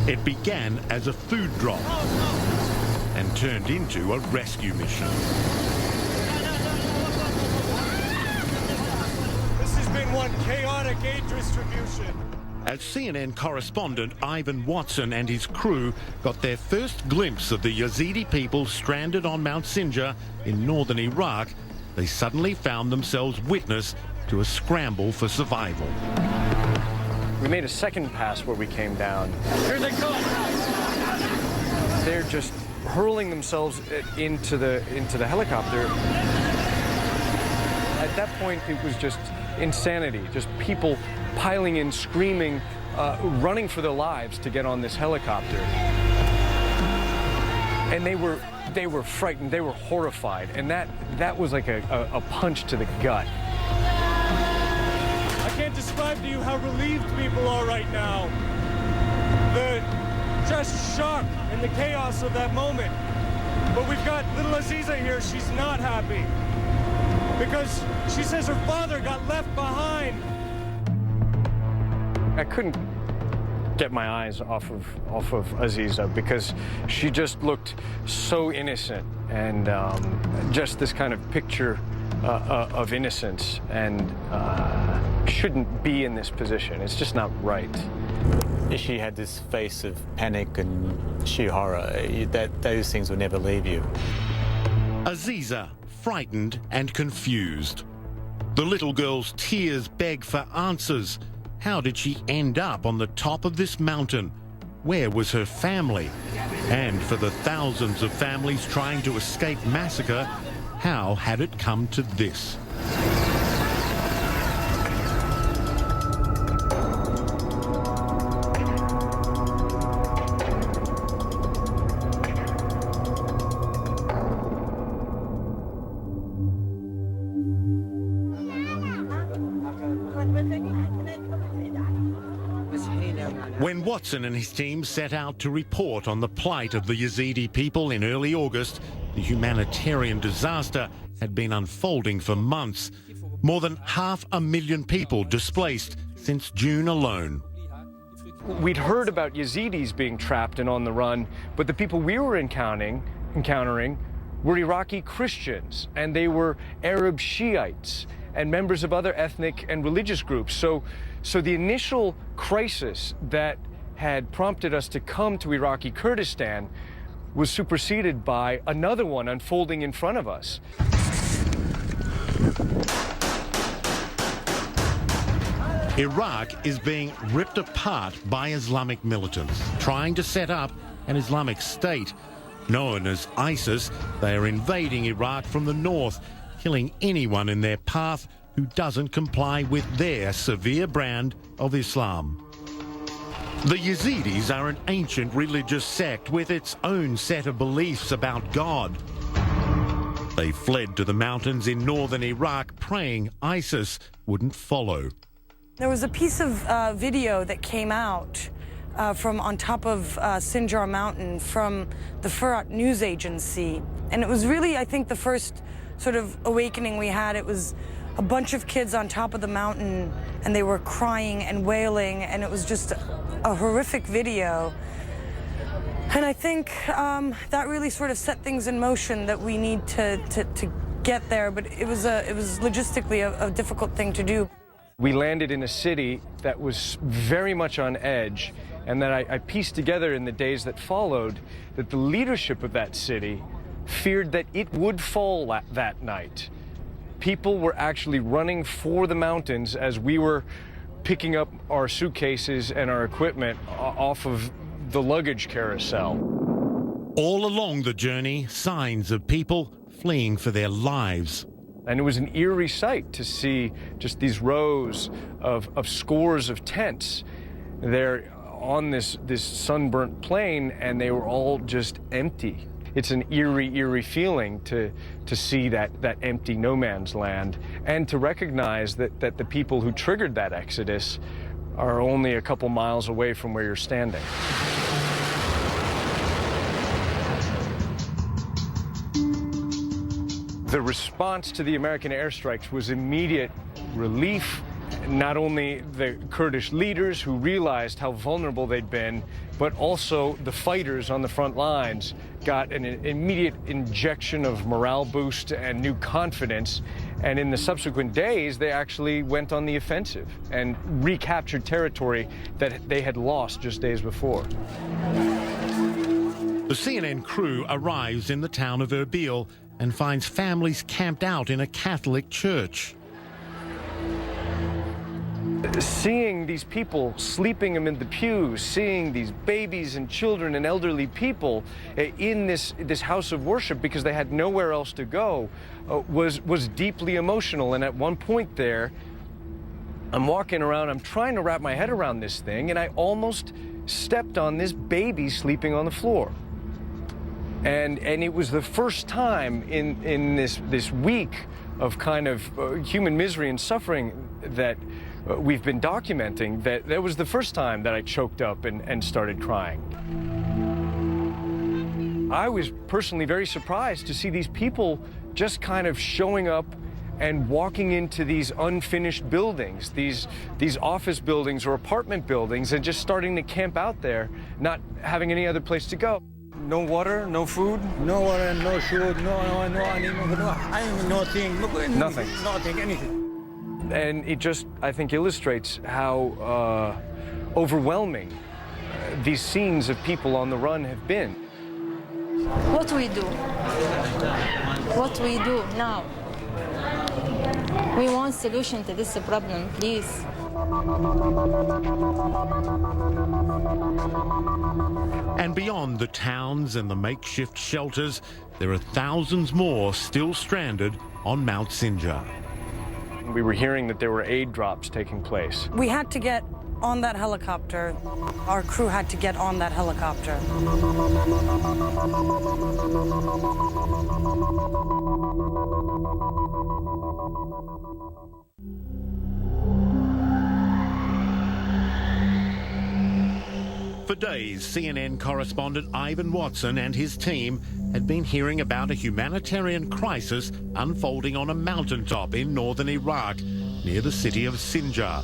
It began as a food drop and turned into a rescue mission. This has been one chaotic aid distribution. As CNN correspondent Ivan Watson and his crew got their first glimpse of the Yazidi people stranded on Mount Sinjar in northern Iraq, they suddenly found themselves witness to a scramble for survival. We made a second pass where we came down. Here they come! They're just hurling themselves into the helicopter. At that point, it was just insanity. Just people piling in, screaming, running for their lives to get on this helicopter. And they were frightened. They were horrified, and that was like a punch to the gut. I can't describe to you how relieved people are right now. The just shock and the chaos of that moment. But we've got little Aziza here. She's not happy because she says her father got left behind. I couldn't get my eyes off of Aziza because she just looked so innocent and just this kind of picture of innocence, and shouldn't be in this position. It's just not right. She had this face of panic and sheer horror. Those things will never leave you. Aziza, frightened and confused. The little girl's tears beg for answers. How did she end up on the top of this mountain? Where was her family? And for the thousands of families trying to escape massacre, how had it come to this? When Watson and his team set out to report on the plight of the Yazidi people in early August, the humanitarian disaster had been unfolding for months. More than 500,000 people displaced since June alone. We'd heard about Yazidis being trapped and on the run, but the people we were encountering were Iraqi Christians, and they were Arab Shiites and members of other ethnic and religious groups. So the initial crisis that had prompted us to come to Iraqi Kurdistan was superseded by another one unfolding in front of us. Iraq is being ripped apart by Islamic militants trying to set up an Islamic State. Known as ISIS, they are invading Iraq from the north, killing anyone in their path who doesn't comply with their severe brand of Islam. The Yazidis are an ancient religious sect with its own set of beliefs about God. They fled to the mountains in northern Iraq, praying ISIS wouldn't follow. There was a piece of video that came out from on top of Sinjar Mountain from the Furat news agency. And it was really, I think, the first sort of awakening we had. It was a bunch of kids on top of the mountain, and they were crying and wailing, and it was just a horrific video. And I think that really sort of set things in motion that we need to get there, but it was logistically a difficult thing to do. We landed in a city that was very much on edge, and then I pieced together in the days that followed that the leadership of that city feared that it would fall that night. People were actually running for the mountains as we were picking up our suitcases and our equipment off of the luggage carousel. All along the journey, signs of people fleeing for their lives. And it was an eerie sight to see just these rows of scores of tents. They're on this sunburnt plain, and they were all just empty. It's an eerie feeling to see that empty no man's land, and to recognize that the people who triggered that exodus are only a couple miles away from where you're standing. The response to the American airstrikes was immediate relief not only the Kurdish leaders who realized how vulnerable they'd been, but also the fighters on the front lines got an immediate injection of morale boost and new confidence. And in the subsequent days, they actually went on the offensive and recaptured territory that they had lost just days before. The CNN crew arrives in the town of Erbil and finds families camped out in a Catholic church. Seeing these people sleeping amid the pews, seeing these babies and children and elderly people in this house of worship because they had nowhere else to go was deeply emotional. And at one point there, I'm walking around, I'm trying to wrap my head around this thing, and I almost stepped on this baby sleeping on the floor. And it was the first time in this week of kind of human misery and suffering that we've been documenting, that was the first time that I choked up and started crying. I was personally very surprised to see these people just kind of showing up and walking into these unfinished buildings, these office buildings or apartment buildings, and just starting to camp out there, not having any other place to go. No water, no food? No water, no food, no nothing. Nothing. Nothing, anything. And it just, I think, illustrates how overwhelming these scenes of people on the run have been. What we do? What we do now? We want solution to this problem, please. And beyond the towns and the makeshift shelters, there are thousands more still stranded on Mount Sinjar. We were hearing that there were aid drops taking place. We had to get on that helicopter. Our crew had to get on that helicopter. For days, CNN correspondent Ivan Watson and his team had been hearing about a humanitarian crisis unfolding on a mountaintop in northern Iraq, near the city of Sinjar.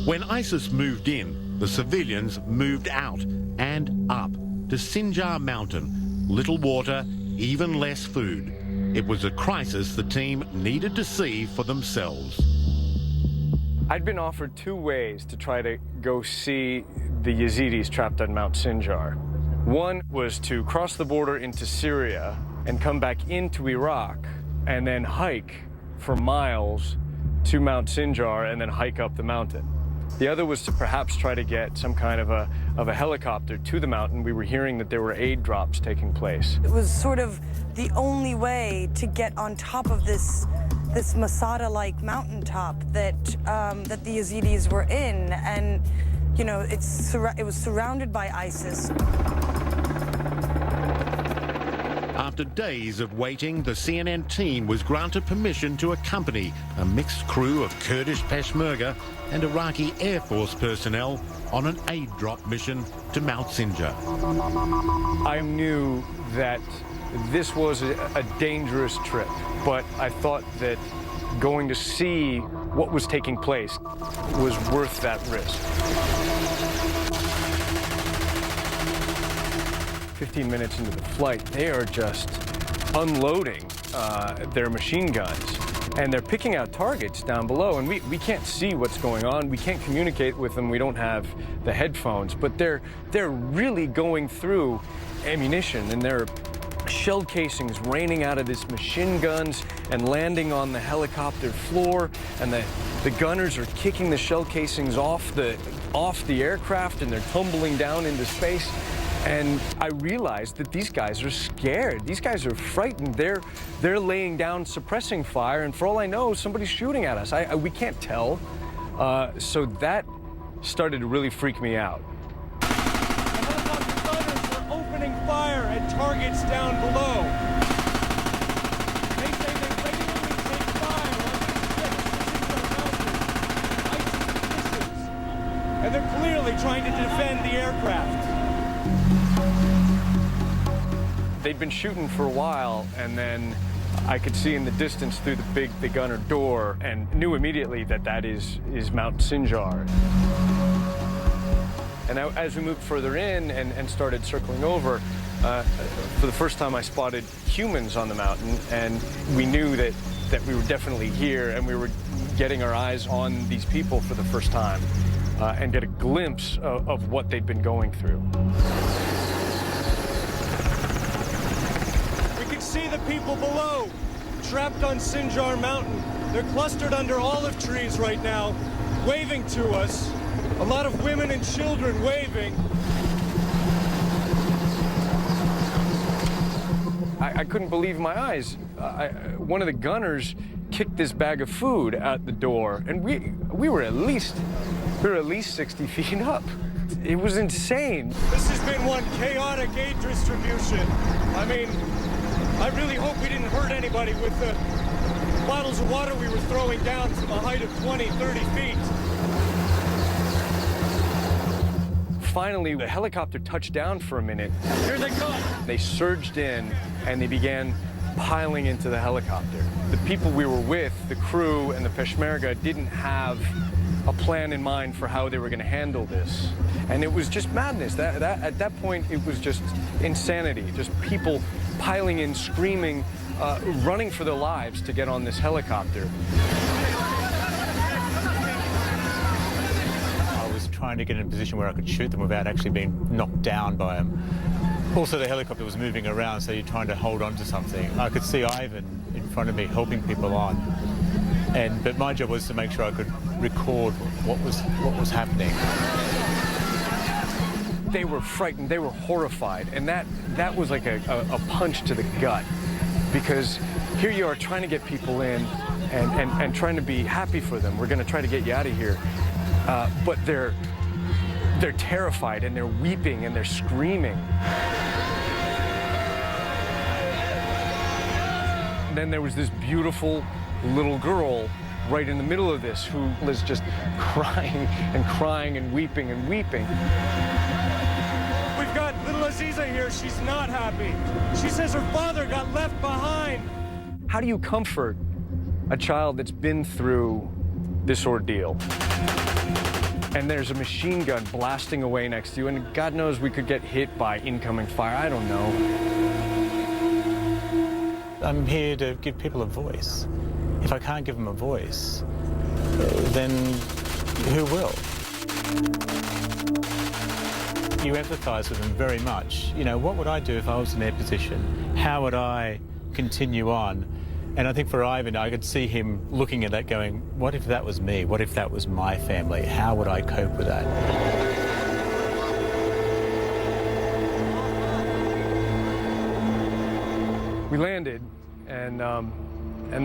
When ISIS moved in, the civilians moved out and up to Sinjar Mountain. Little water, even less food. It was a crisis the team needed to see for themselves. I'd been offered two ways to try to go see the Yazidis trapped on Mount Sinjar. One was to cross the border into Syria and come back into Iraq and then hike for miles to Mount Sinjar and then hike up the mountain. The other was to perhaps try to get some kind of a helicopter to the mountain. We were hearing that there were aid drops taking place. It was sort of the only way to get on top of this Masada-like mountaintop that the Yazidis were in, and you know, it was surrounded by ISIS. After days of waiting, the CNN team was granted permission to accompany a mixed crew of Kurdish Peshmerga and Iraqi Air Force personnel on an aid drop mission to Mount Sinjar. I knew that this was a dangerous trip, but I thought that going to see what was taking place was worth that risk. 15 minutes into the flight, they are just unloading their machine guns, and they're picking out targets down below, and we can't see what's going on. We can't communicate with them. We don't have the headphones, but they're really going through ammunition, and there are shell casings raining out of these machine guns and landing on the helicopter floor, and the gunners are kicking the shell casings off the aircraft, and they're tumbling down into space. And I realized that these guys are scared. These guys are frightened. They're laying down suppressing fire, and for all I know, somebody's shooting at us. We can't tell. So that started to really freak me out. The helicopter gunners were opening fire at targets down below. They say they regularly take fire on these ships sitting on mountains, icy conditions, and they're clearly trying to defend the aircraft. They'd been shooting for a while, and then I could see in the distance through the big gunner door and knew immediately that that is Mount Sinjar. And as we moved further in and started circling over, for the first time I spotted humans on the mountain, and we knew that we were definitely here, and we were getting our eyes on these people for the first time and get a glimpse of what they'd been going through. We can see the people below, trapped on Sinjar Mountain. They're clustered under olive trees right now, waving to us. A lot of women and children waving. I couldn't believe my eyes. One of the gunners kicked this bag of food out the door, and we were at least 60 feet up. It was insane. This has been one chaotic aid distribution. I mean, I really hope we didn't hurt anybody with the bottles of water we were throwing down from a height of 20, 30 feet. Finally, the helicopter touched down for a minute. Here they come. They surged in, and they began piling into the helicopter. The people we were with, the crew and the Peshmerga, didn't have a plan in mind for how they were going to handle this. And it was just madness. At that point, it was just insanity. Just people piling in, screaming, running for their lives to get on this helicopter. Trying to get in a position where I could shoot them without actually being knocked down by them. Also, the helicopter was moving around, so you're trying to hold on to something. I could see Ivan in front of me helping people on, but my job was to make sure I could record what was happening. They were frightened, they were horrified, and that was like a punch to the gut, because here you are trying to get people in and trying to be happy for them. We're going to try to get you out of here. But they're terrified, and they're weeping, and they're screaming. Then there was this beautiful little girl right in the middle of this who was just crying and weeping and weeping. We've got little Aziza here. She's not happy. She says her father got left behind. How do you comfort a child that's been through this ordeal? And there's a machine gun blasting away next to you, and God knows we could get hit by incoming fire. I don't know. I'm here to give people a voice. If I can't give them a voice, then who will? You empathise with them very much. You know, what would I do if I was in their position? How would I continue on? And I think for Ivan, I could see him looking at that going, what if that was me? What if that was my family? How would I cope with that? We landed, and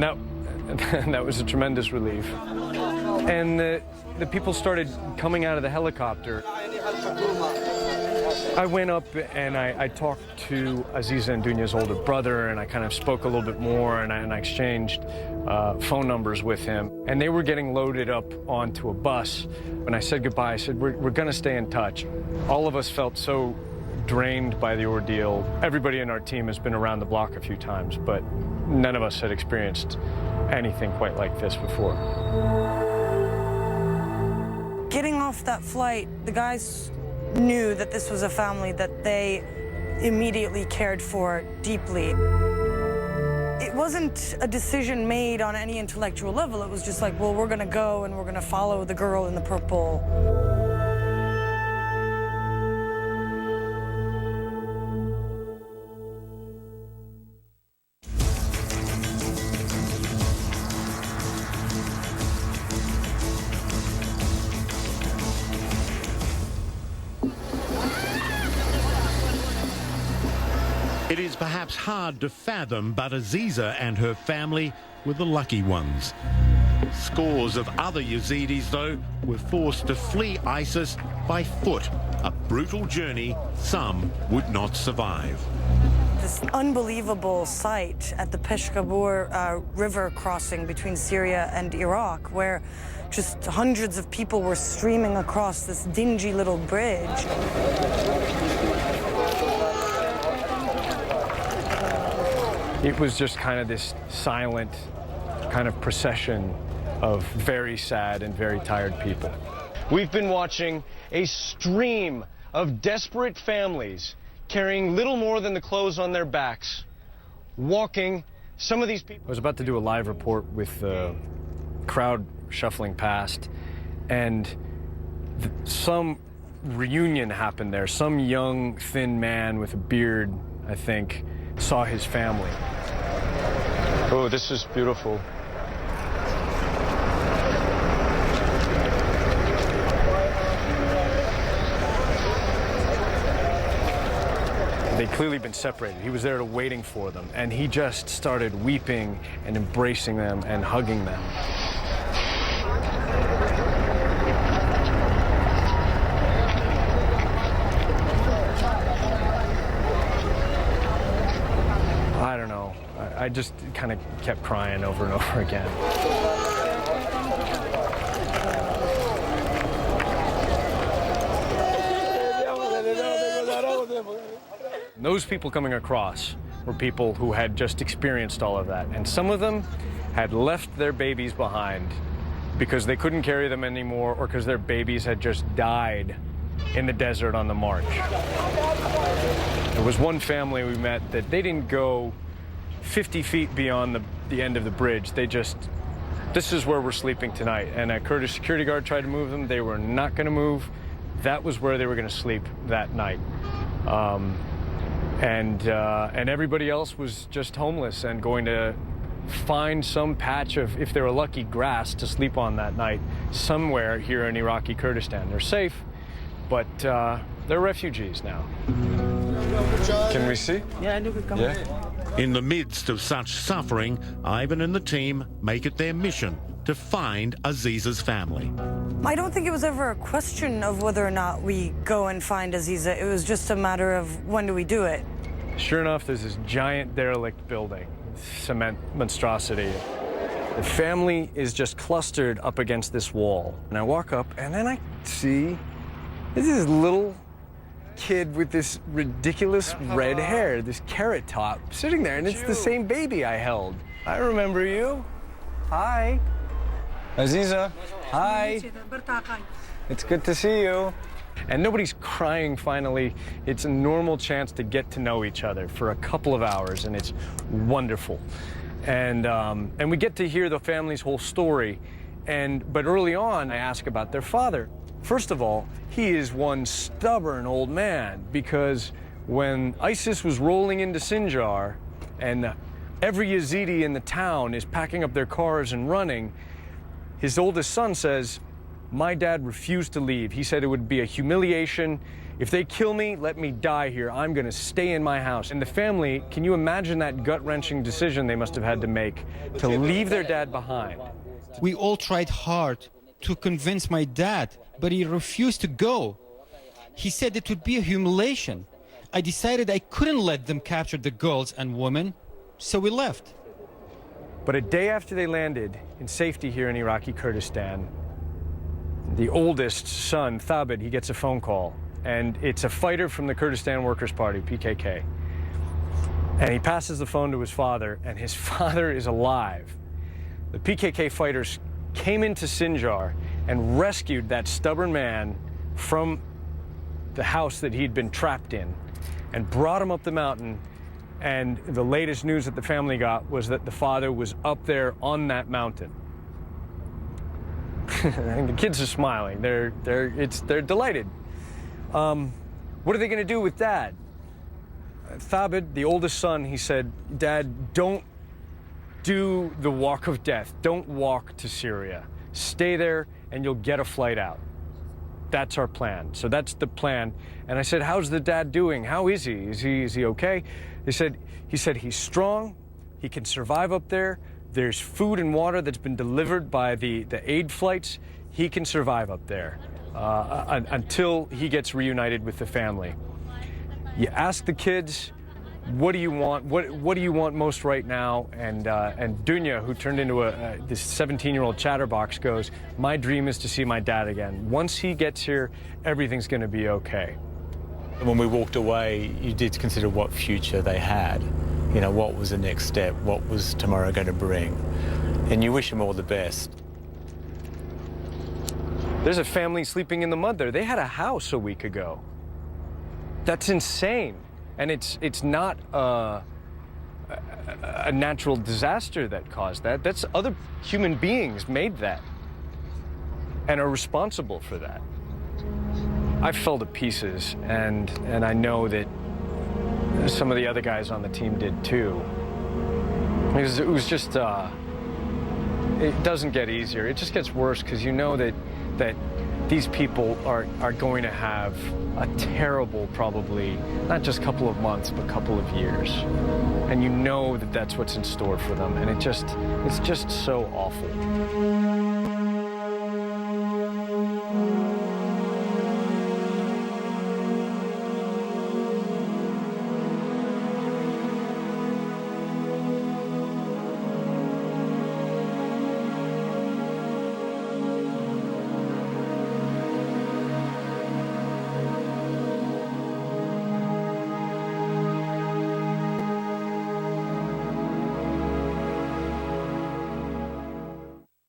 that was a tremendous relief. And the people started coming out of the helicopter. I went up and I talked to Aziza and Dunya's older brother, and I kind of spoke a little bit more, and I exchanged phone numbers with him. And they were getting loaded up onto a bus. When I said goodbye, I said, we're going to stay in touch. All of us felt so drained by the ordeal. Everybody in our team has been around the block a few times, but none of us had experienced anything quite like this before. Getting off that flight, the guys knew that this was a family that they immediately cared for deeply. It wasn't a decision made on any intellectual level. It was just like, well, we're going to go and we're going to follow the girl in the purple. It is perhaps hard to fathom, but Aziza and her family were the lucky ones. Scores of other Yazidis, though, were forced to flee ISIS by foot, a brutal journey some would not survive. This unbelievable sight at the Peshkabur river crossing between Syria and Iraq, where just hundreds of people were streaming across this dingy little bridge. It was just kind of this silent kind of procession of very sad and very tired people. We've been watching a stream of desperate families carrying little more than the clothes on their backs, walking. Some of these people... I was about to do a live report with the crowd shuffling past, and some reunion happened there. Some young, thin man with a beard, I think, saw his family. Oh, this is beautiful. They'd clearly been separated. He was there waiting for them, and he just started weeping and embracing them and hugging them. I don't know. I just kind of kept crying over and over again. Those people coming across were people who had just experienced all of that. And some of them had left their babies behind because they couldn't carry them anymore, or because their babies had just died in the desert on the march. There was one family we met that they didn't go 50 feet beyond the end of the bridge. They just, this is where we're sleeping tonight. And a Kurdish security guard tried to move them. They were not going to move. That was where they were going to sleep that night. And everybody else was just homeless and going to find some patch of, if they were lucky, grass to sleep on that night somewhere here in Iraqi Kurdistan. They're safe, but they're refugees now. Can we see? Yeah. In the midst of such suffering, Ivan and the team make it their mission to find Aziza's family. I don't think it was ever a question of whether or not we go and find Aziza. It was just a matter of when do we do it. Sure enough, there's this giant derelict building, cement monstrosity. The family is just clustered up against this wall. And I walk up, and then I see this little kid with this ridiculous red hair, this carrot top, sitting there, and it's the same baby I held. I remember you. Hi. Aziza, hi. It's good to see you. And nobody's crying finally. It's a normal chance to get to know each other for a couple of hours, and it's wonderful. And we get to hear the family's whole story. But early on, I ask about their father. First of all, he is one stubborn old man, because when ISIS was rolling into Sinjar and every Yazidi in the town is packing up their cars and running, his oldest son says, my dad refused to leave. He said it would be a humiliation. If they kill me, let me die here. I'm going to stay in my house. And the family, can you imagine that gut-wrenching decision they must have had to make to leave their dad behind? We all tried hard to convince my dad, but he refused to go. He said it would be a humiliation. I decided I couldn't let them capture the girls and women, so we left. But a day after they landed in safety here in Iraqi Kurdistan, the oldest son, Thabit, he gets a phone call, and it's a fighter from the Kurdistan Workers' Party, PKK. And he passes the phone to his father, and his father is alive. The PKK fighters came into Sinjar and rescued that stubborn man from the house that he'd been trapped in and brought him up the mountain. And the latest news that the family got was that the father was up there on that mountain. And the kids are smiling. They're delighted. What are they going to do with Dad? Thabit, the oldest son, he said, Dad, don't do the walk of death. Don't walk to Syria. Stay there and you'll get a flight out. That's our plan. So that's the plan. And I said, how's the dad doing? How is he? Is he okay? He said he's strong. He can survive up there. There's food and water that's been delivered by the aid flights. He can survive up there until he gets reunited with the family. You ask the kids, what do you want? What do you want most right now? And Dunya, who turned into this 17-year-old chatterbox, goes, my dream is to see my dad again. Once he gets here, everything's going to be okay. When we walked away, you did consider what future they had. You know, what was the next step? What was tomorrow going to bring? And you wish them all the best. There's a family sleeping in the mud there. They had a house a week ago. That's insane. And it's not a natural disaster that caused that. That's other human beings made that and are responsible for that. I fell to pieces, and I know that some of the other guys on the team did too. It was just, it doesn't get easier. It just gets worse because you know that these people are going to have a terrible, probably, not just couple of months, but couple of years. And you know that that's what's in store for them. And it's just so awful.